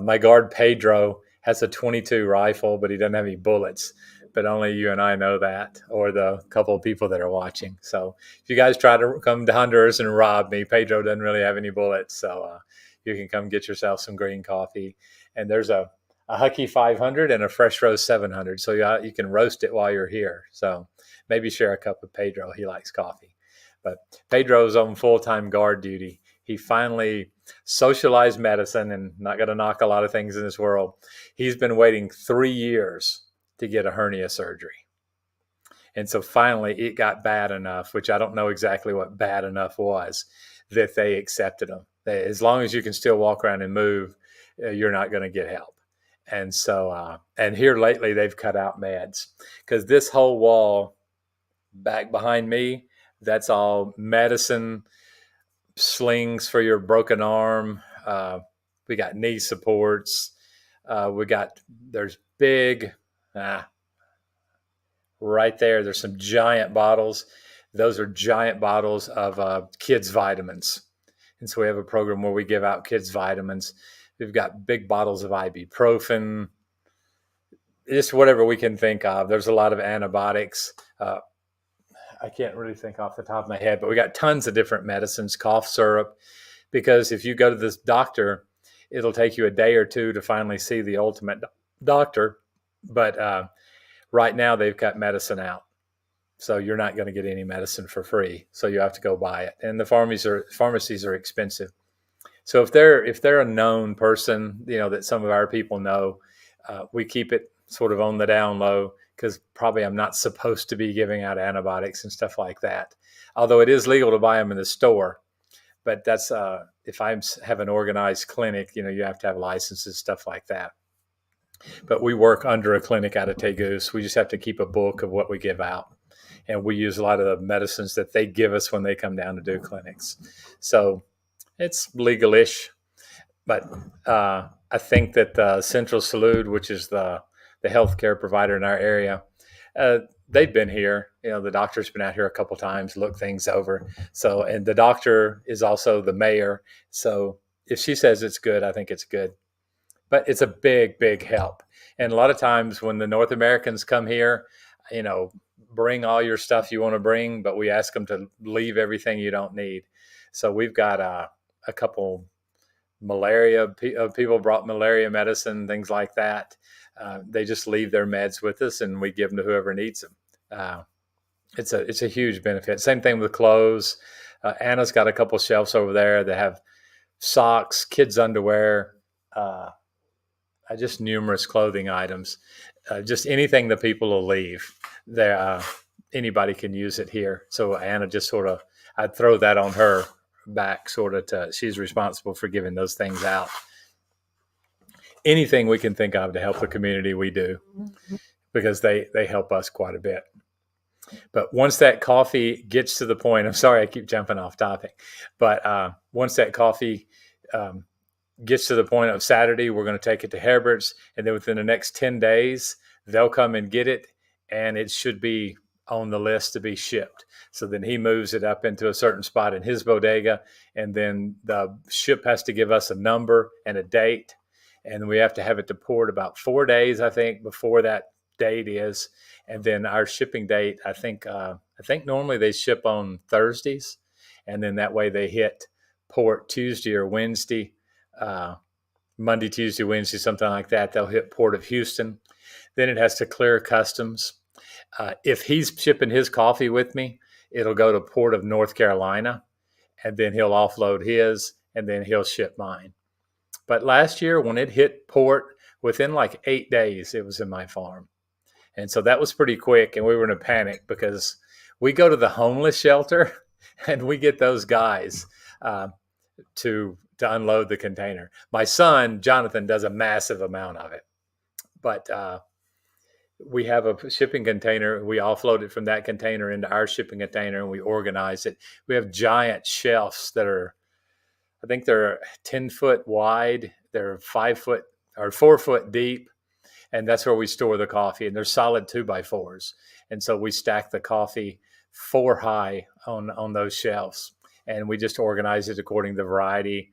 My guard, Pedro, has a .22 rifle, but he doesn't have any bullets. but only you and I know that, or the couple of people that are watching. So if you guys try to come to Honduras and rob me, Pedro doesn't really have any bullets. So you can come get yourself some green coffee. And there's a Hucky 500 and a Fresh Roast 700. So you can roast it while you're here. So maybe share a cup with Pedro. He likes coffee. But Pedro's on full-time guard duty. He finally socialized medicine, and not going to knock a lot of things in this world. He's been waiting 3 years to get a hernia surgery. And so finally it got bad enough, which I don't know exactly what bad enough was, that they accepted him. As long as you can still walk around and move, you're not going to get help. And so, and here lately they've cut out meds, because this whole wall back behind me, that's all medicine, slings for your broken arm. We got knee supports. There's big, right there, there's some giant bottles. Those are giant bottles of kids' vitamins. And so we have a program where we give out kids' vitamins. We've got big bottles of ibuprofen, just whatever we can think of. There's a lot of antibiotics. I can't really think off the top of my head, but we got tons of different medicines, cough syrup, because if you go to this doctor, it'll take you a day or two to finally see the ultimate doctor. But right now they've cut medicine out. So you're not going to get any medicine for free. So you have to go buy it. And the pharmacies are expensive. So if they're a known person, that some of our people know, we keep it sort of on the down low, because probably I'm not supposed to be giving out antibiotics and stuff like that. Although it is legal to buy them in the store. But that's if I have an organized clinic, you have to have licenses, stuff like that. But we work under a clinic out of Tegus. We just have to keep a book of what we give out. And we use a lot of the medicines that they give us when they come down to do clinics. So it's legal-ish. But I think that Central Salud, which is the healthcare provider in our area, they've been here. The doctor's been out here a couple times, looked things over. So, and the doctor is also the mayor. So if she says it's good, I think it's good. But it's a big, big help. And a lot of times when the North Americans come here, bring all your stuff you want to bring, but we ask them to leave everything you don't need. So we've got a couple people brought malaria medicine, things like that. They just leave their meds with us, and we give them to whoever needs them. It's a huge benefit. Same thing with clothes. Anna's got a couple shelves over there that have socks, kids' underwear, just numerous clothing items, just anything that people will leave there. Anybody can use it here. So Anna just I'd throw that on her back, she's responsible for giving those things out. Anything we can think of to help the community, we do, because they help us quite a bit. But once that coffee gets to the point, I'm sorry I keep jumping off topic, but once that coffee gets to the point of Saturday, we're going to take it to Herbert's, and then within the next 10 days, they'll come and get it, and it should be on the list to be shipped. So then he moves it up into a certain spot in his bodega, and then the ship has to give us a number and a date, and we have to have it deported about 4 days, I think, before that date is. And then our shipping date, I think normally they ship on Thursdays, and then that way they hit port Tuesday or Wednesday. Monday, Tuesday, Wednesday, something like that. They'll hit Port of Houston. Then it has to clear customs. If he's shipping his coffee with me, it'll go to Port of North Carolina, and then he'll offload his, and then he'll ship mine. But last year, when it hit port, within like 8 days, it was in my farm. And so that was pretty quick, and we were in a panic because we go to the homeless shelter, and we get those guys to unload the container. My son, Jonathan, does a massive amount of it. But we have a shipping container. We offload it from that container into our shipping container, and we organize it. We have giant shelves that are, I think they're 10 foot wide. They're 5 foot or 4 foot deep. And that's where we store the coffee. And they're solid 2x4s. And so we stack the coffee 4 high on those shelves. And we just organize it according to the variety.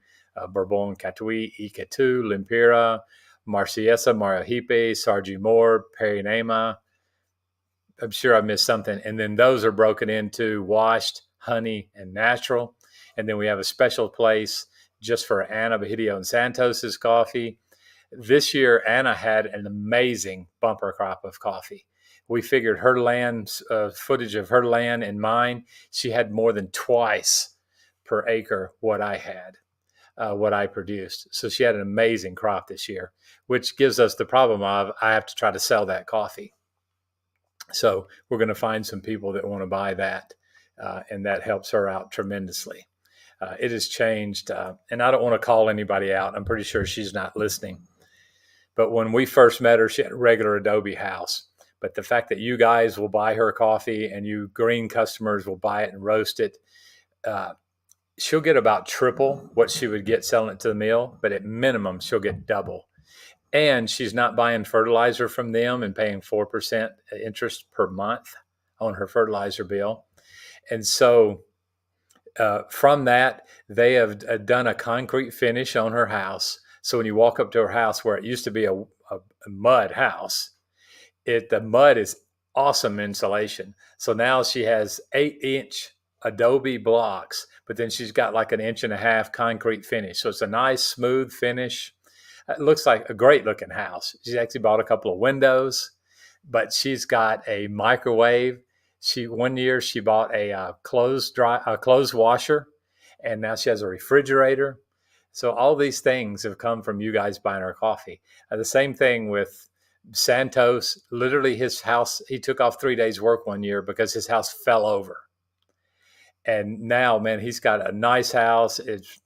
Bourbon, Catui, Iketu, Limpira, Marciesa, Marajipe, Sargi Moore, Perinema, I'm sure I missed something. And then those are broken into washed, honey, and natural. And then we have a special place just for Anna Bahidio and Santos's coffee. This year, Anna had an amazing bumper crop of coffee. We figured her land, footage of her land and mine, she had more than twice per acre what I had, what I produced. So she had an amazing crop this year, which gives us the problem of I have to try to sell that coffee. So we're going to find some people that want to buy that, and that helps her out tremendously. It has changed, and I don't want to call anybody out. I'm pretty sure she's not listening. But when we first met her, she had a regular adobe house. But the fact that you guys will buy her coffee and you green customers will buy it and roast it, she'll get about triple what she would get selling it to the mill. But at minimum, she'll get double. And she's not buying fertilizer from them and paying 4% interest per month on her fertilizer bill. And so from that, they have done a concrete finish on her house. So when you walk up to her house, where it used to be a mud house, the mud is awesome insulation. So now she has 8-inch adobe blocks, but then she's got like an 1.5-inch concrete finish. So it's a nice smooth finish. It looks like a great looking house. She's actually bought a couple of windows, but she's got a microwave. One year she bought a clothes washer, and now she has a refrigerator. So all these things have come from you guys buying our coffee. The same thing with Santos. Literally, his house, he took off 3 days work one year because his house fell over. And now, man, he's got a nice house. It's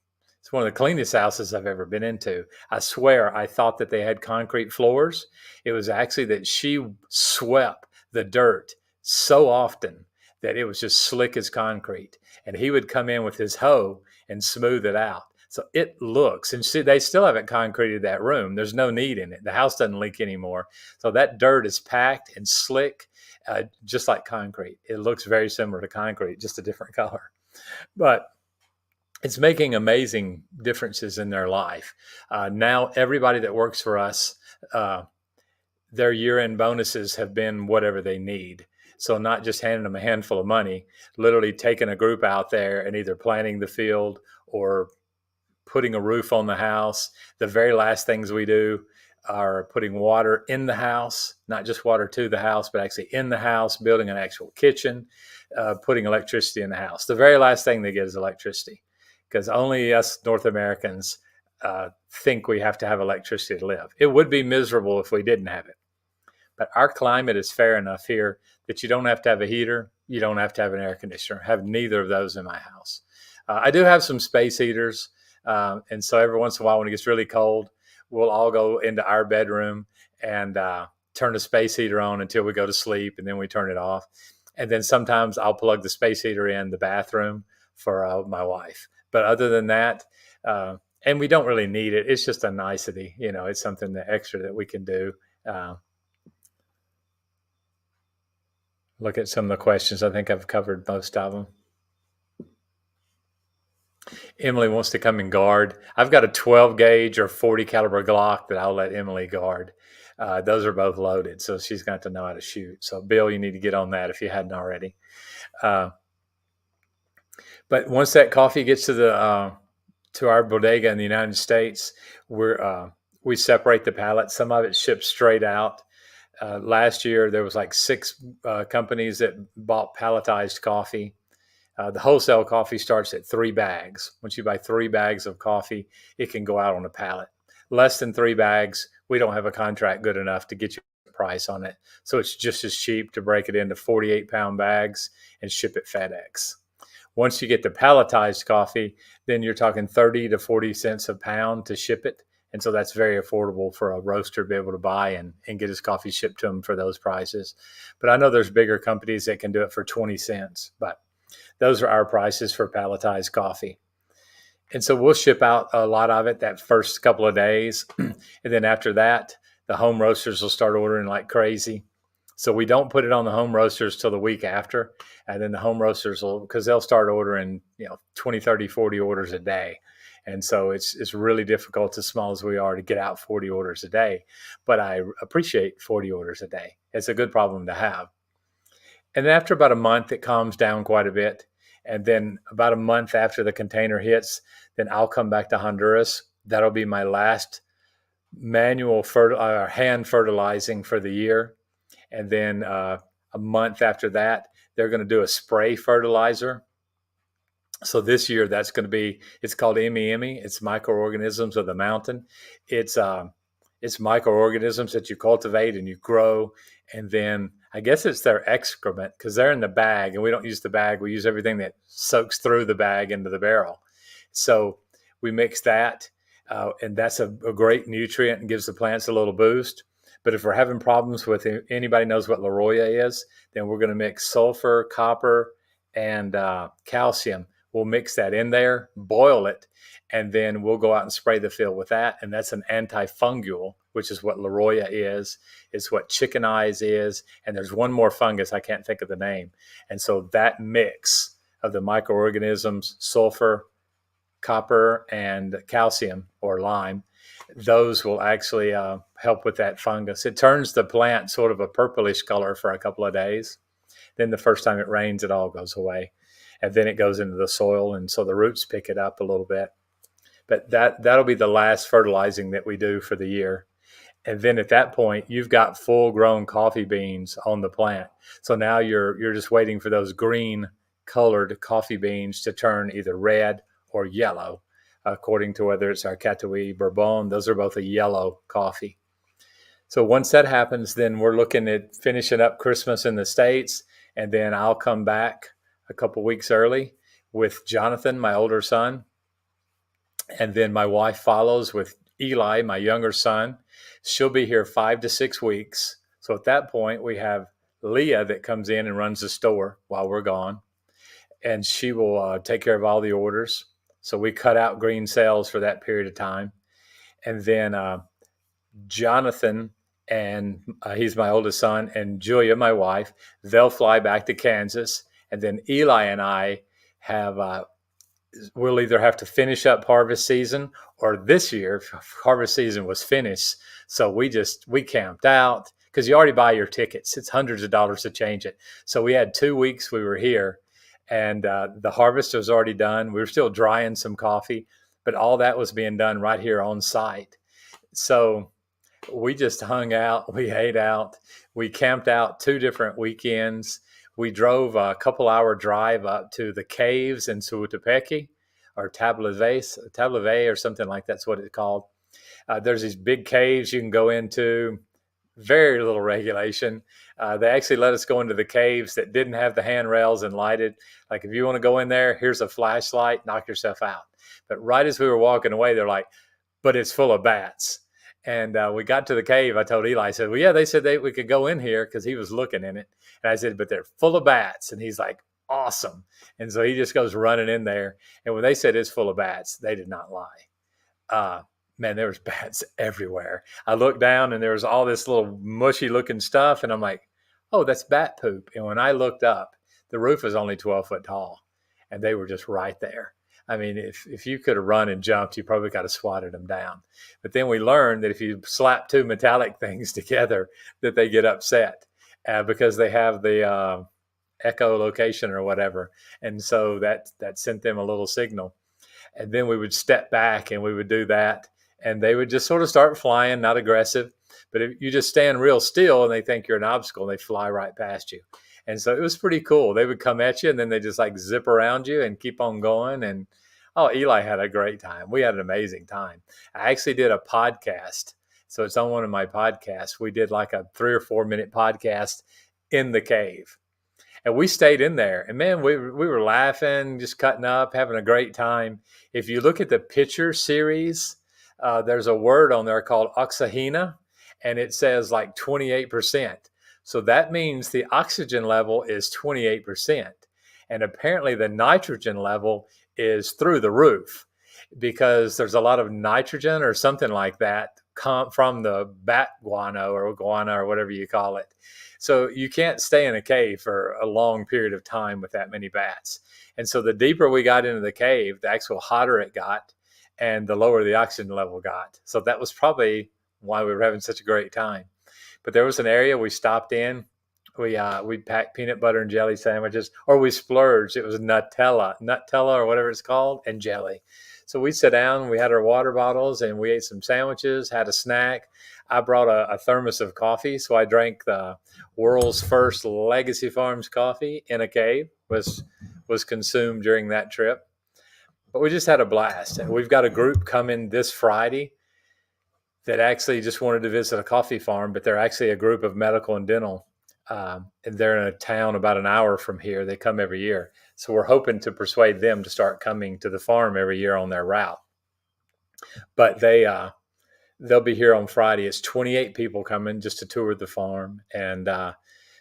one of the cleanest houses I've ever been into. I swear, I thought that they had concrete floors. It was actually that she swept the dirt so often that it was just slick as concrete. And he would come in with his hoe and smooth it out. So it looks, and they still haven't concreted that room. There's no need in it. The house doesn't leak anymore. So that dirt is packed and slick, just like concrete. It looks very similar to concrete, just a different color. But it's making amazing differences in their life. Now everybody that works for us, their year-end bonuses have been whatever they need. So not just handing them a handful of money, literally taking a group out there and either planting the field or putting a roof on the house. The very last things we do are putting water in the house, not just water to the house, but actually in the house, building an actual kitchen, putting electricity in the house. The very last thing they get is electricity, because only us North Americans think we have to have electricity to live. It would be miserable if we didn't have it. But our climate is fair enough here that you don't have to have a heater. You don't have to have an air conditioner. I have neither of those in my house. I do have some space heaters. And so every once in a while, when it gets really cold, we'll all go into our bedroom and turn the space heater on until we go to sleep, and then we turn it off. And then sometimes I'll plug the space heater in the bathroom for my wife. But other than that, and we don't really need it. It's just a nicety. It's something that extra that we can do. Look at some of the questions. I think I've covered most of them. Emily wants to come and guard. I've got a 12 gauge or 40 caliber Glock that I'll let Emily guard. Those are both loaded, so she's got to know how to shoot. So Bill, you need to get on that if you hadn't already. But once that coffee gets to our bodega in the United States, we separate the pallets. Some of it ships straight out. Last year, there was like 6 companies that bought palletized coffee. The wholesale coffee starts at 3 bags. Once you buy 3 bags of coffee, it can go out on a pallet. Less than 3 bags, we don't have a contract good enough to get you a price on it. So it's just as cheap to break it into 48-pound bags and ship it FedEx. Once you get the palletized coffee, then you're talking 30 to 40 cents a pound to ship it. And so that's very affordable for a roaster to be able to buy and get his coffee shipped to them for those prices. But I know there's bigger companies that can do it for 20 cents. But those are our prices for palletized coffee. And so we'll ship out a lot of it that first couple of days. And then after that, the home roasters will start ordering like crazy. So we don't put it on the home roasters till the week after. And then the home roasters because they'll start ordering, 20, 30, 40 orders a day. And so it's really difficult, as small as we are, to get out 40 orders a day. But I appreciate 40 orders a day. It's a good problem to have. And then after about a month, it calms down quite a bit. And then about a month after the container hits, then I'll come back to Honduras. That'll be my last hand fertilizing for the year. And then a month after that, they're going to do a spray fertilizer. So this year, that's going to be, it's called Emi. It's microorganisms of the mountain. It's it's microorganisms that you cultivate and you grow, and then I guess it's their excrement because they're in the bag, and we don't use the bag. We use everything that soaks through the bag into the barrel. So we mix that, and that's a great nutrient and gives the plants a little boost. But if we're having problems with anybody knows what Leroya is, then we're going to mix sulfur, copper, and calcium. We'll mix that in there, boil it, and then we'll go out and spray the field with that. And that's an antifungal, which is what Leroya is. It's what chicken eyes is. And there's one more fungus, I can't think of the name. And so that mix of the microorganisms, sulfur, copper, and calcium or lime, those will actually help with that fungus. It turns the plant sort of a purplish color for a couple of days. Then the first time it rains, it all goes away. And then it goes into the soil, and so the roots pick it up a little bit. But that'll be the last fertilizing that we do for the year. And then at that point, you've got full-grown coffee beans on the plant. So now you're just waiting for those green-colored coffee beans to turn either red or yellow, according to whether it's our Catuai Bourbon. Those are both a yellow coffee. So once that happens, then we're looking at finishing up Christmas in the States, and then I'll come back a couple weeks early with Jonathan, my older son. And then my wife follows with Eli, my younger son. She'll be here 5 to 6 weeks. So at that point, we have Leah that comes in and runs the store while we're gone. And she will take care of all the orders. So we cut out green sales for that period of time. And then Jonathan, and he's my oldest son, and Julia, my wife, they'll fly back to Kansas. And then Eli and I we'll either have to finish up harvest season, or this year harvest season was finished. So we camped out because you already buy your tickets. It's hundreds of dollars to change it. So we had 2 weeks we were here, and the harvest was already done. We were still drying some coffee, but all that was being done right here on site. So we just hung out, we ate out, we camped out 2 different weekends. We drove a couple-hour drive up to the caves in Suutepeki, or Tablave or something like that's what it's called. There's these big caves you can go into, very little regulation. They actually let us go into the caves that didn't have the handrails and lighted. Like, if you want to go in there, here's a flashlight, knock yourself out. But right as we were walking away, they're like, but it's full of bats. And we got to the cave. I told Eli, I said, well, yeah, they said we could go in here because he was looking in it. And I said, but they're full of bats. And he's like, awesome. And so he just goes running in there. And when they said it's full of bats, they did not lie. Man, there was bats everywhere. I looked down and there was all this little mushy looking stuff. And I'm like, oh, that's bat poop. And when I looked up, the roof was only 12 foot tall, and they were just right there. I mean, if you could have run and jumped, you probably got to swatted them down. But then we learned that if you slap 2 metallic things together, that they get upset because they have the echolocation or whatever. And so that sent them a little signal. And then we would step back and we would do that. And they would just sort of start flying, not aggressive. But if you just stand real still and they think you're an obstacle, they fly right past you. And so it was pretty cool. They would come at you and then they just like zip around you and keep on going. And oh, Eli had a great time. We had an amazing time. I actually did a podcast. So it's on one of my podcasts. We did like a 3 or 4 minute podcast in the cave. And we stayed in there. And man, we were laughing, just cutting up, having a great time. If you look at the picture series, there's a word on there called oxahina, and it says like 28%. So that means the oxygen level is 28%. And apparently the nitrogen level is through the roof because there's a lot of nitrogen or something like that from the bat guano or whatever you call it. So you can't stay in a cave for a long period of time with that many bats. And so the deeper we got into the cave, the actual hotter it got and the lower the oxygen level got. So that was probably why we were having such a great time. But there was an area we stopped in We packed peanut butter and jelly sandwiches, or we splurged. It was Nutella or whatever it's called, and jelly. So we sat down, we had our water bottles, and we ate some sandwiches, had a snack. I brought a thermos of coffee, so I drank the world's first Legacy Farms coffee in a cave. Was consumed during that trip, but we just had a blast. And we've got a group coming this Friday that actually just wanted to visit a coffee farm, but they're actually a group of medical and dental. And they're in a town about an hour from here. They come every year. So we're hoping to persuade them to start coming to the farm every year on their route. But they'll be here on Friday. It's 28 people coming just to tour the farm and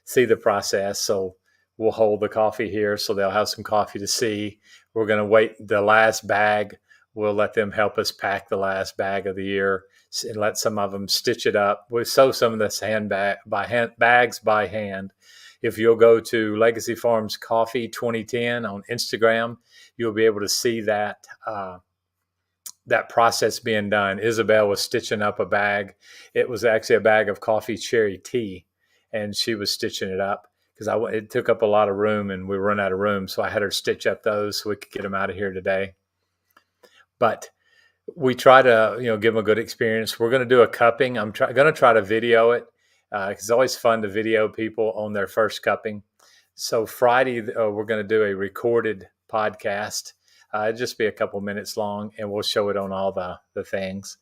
see the process. So we'll hold the coffee here, so they'll have some coffee to see. We're going to wait the last bag. We'll let them help us pack the last bag of the year and let some of them stitch it up. We sew some of this bags by hand. If you'll go to Legacy Farms Coffee 2010 on Instagram, you'll be able to see that that process being done. Isabel was stitching up a bag. It was actually a bag of coffee cherry tea, and she was stitching it up because it took up a lot of room, and we run out of room. So I had her stitch up those so we could get them out of here today. But we try to, give them a good experience. We're going to do a cupping. I'm going to try to video it because it's always fun to video people on their first cupping. So Friday, we're going to do a recorded podcast. It'll just be a couple minutes long, and we'll show it on all the things.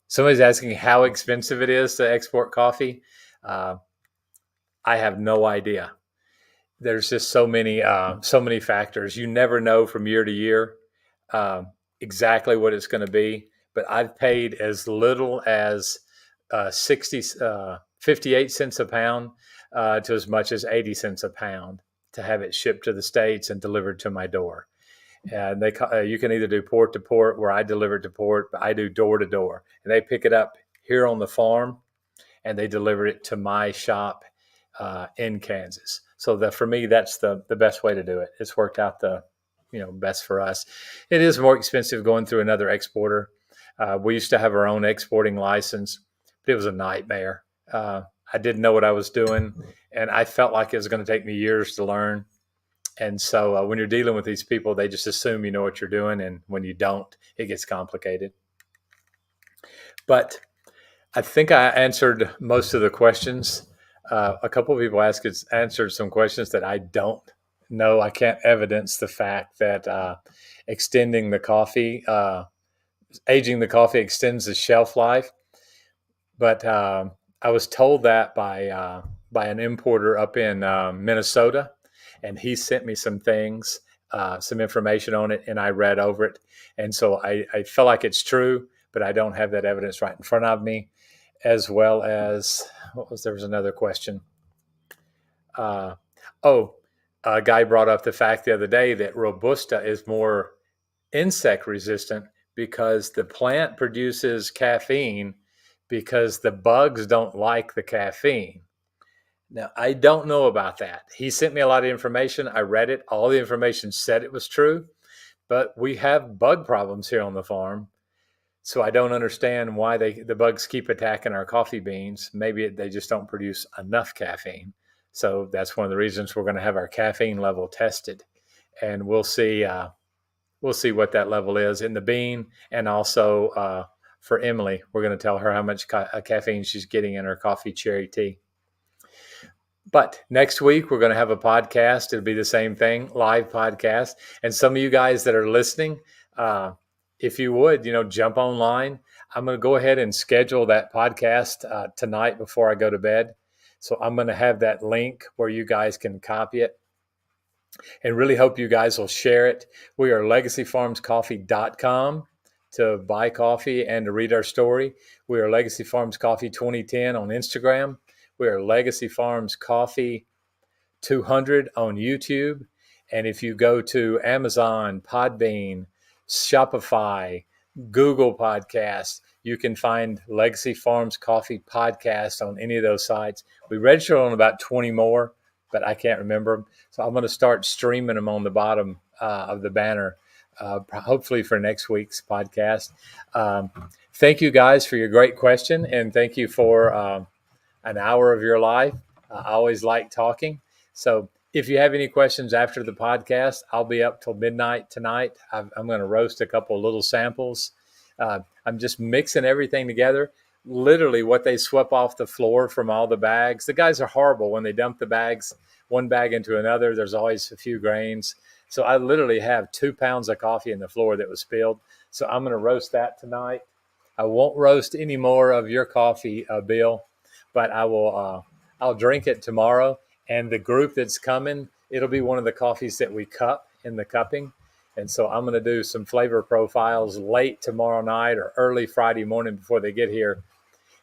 Somebody's asking how expensive it is to export coffee. I have no idea. There's just so many factors. You never know from year to year exactly what it's going to be. But I've paid as little as 58 cents a pound to as much as 80 cents a pound to have it shipped to the States and delivered to my door. And you can either do port to port, where I deliver to port, but I do door to door. And they pick it up here on the farm, and they deliver it to my shop in Kansas. So for me, that's the best way to do it. It's worked out best for us. It is more expensive going through another exporter. We used to have our own exporting license, but it was a nightmare. I didn't know what I was doing, and I felt like it was going to take me years to learn. And so when you're dealing with these people, they just assume you know what you're doing. And when you don't, it gets complicated. But I think I answered most of the questions. A couple of people answered some questions that I don't know. I can't evidence the fact that extending the coffee, aging the coffee extends the shelf life. But I was told that by an importer up in Minnesota. And he sent me some things, some information on it, and I read over it. And so I feel like it's true, but I don't have that evidence right in front of me. As well as, there was another question. A guy brought up the fact the other day that Robusta is more insect resistant because the plant produces caffeine because the bugs don't like the caffeine. Now, I don't know about that. He sent me a lot of information. I read it. All the information said it was true, but we have bug problems here on the farm. So I don't understand why the bugs keep attacking our coffee beans. Maybe they just don't produce enough caffeine. So that's one of the reasons we're going to have our caffeine level tested, and we'll see what that level is in the bean, and also for Emily, we're going to tell her how much caffeine she's getting in her coffee cherry tea. But next week, we're going to have a podcast. It'll be the same thing, live podcast. And some of you guys that are listening, if you would, jump online. I'm going to go ahead and schedule that podcast tonight before I go to bed. So I'm going to have that link where you guys can copy it. And really hope you guys will share it. We are legacyfarmscoffee.com to buy coffee and to read our story. We are Legacy Farms Coffee 2010 on Instagram. We are Legacy Farms Coffee 200 on YouTube. And if you go to Amazon, Podbean, Shopify, Google Podcasts, you can find Legacy Farms Coffee Podcast on any of those sites. We registered on about 20 more, but I can't remember them. So I'm going to start streaming them on the bottom of the banner, hopefully for next week's podcast. Thank you guys for your great question, and thank you for an hour of your life. I always like talking. So if you have any questions after the podcast, I'll be up till midnight tonight. I'm going to roast a couple of little samples. I'm just mixing everything together. Literally, what they swept off the floor from all the bags. The guys are horrible when they dump the bags, one bag into another. There's always a few grains. So I literally have 2 pounds of coffee in the floor that was spilled. So I'm going to roast that tonight. I won't roast any more of your coffee, Bill, but I will. I'll drink it tomorrow. And the group that's coming, it'll be one of the coffees that we cup in the cupping. And so I'm going to do some flavor profiles late tomorrow night or early Friday morning before they get here.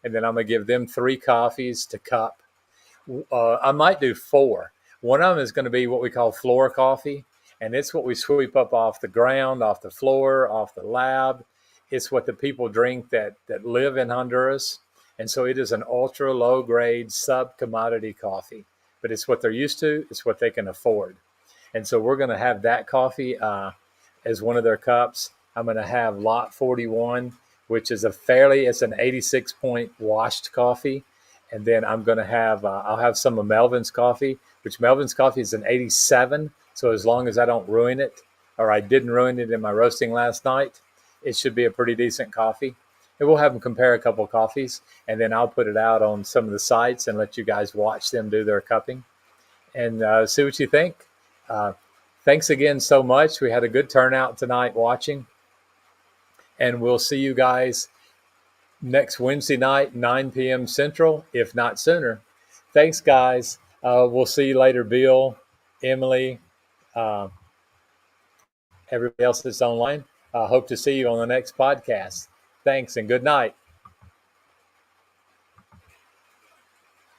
And then I'm going to give them 3 coffees to cup. I might do 4. One of them is going to be what we call floor coffee, and it's what we sweep up off the ground, off the floor, off the lab. It's what the people drink that live in Honduras, and so it is an ultra low grade sub commodity coffee. But it's what they're used to. It's what they can afford, and so we're going to have that coffee as one of their cups. I'm going to have Lot 41, which is it's an 86 point washed coffee. And then I'm going to I'll have some of Melvin's coffee, which Melvin's coffee is an 87. So as long as I don't ruin it, or I didn't ruin it in my roasting last night, it should be a pretty decent coffee. And we'll have them compare a couple of coffees, and then I'll put it out on some of the sites and let you guys watch them do their cupping and see what you think. Uh, Thanks again so much. We had a good turnout tonight watching, and we'll see you guys next Wednesday night, 9 p.m. Central, if not sooner. Thanks, guys. We'll see you later, Bill, Emily, uh, everybody else that's online. Hope to see you on the next podcast. Thanks and good night.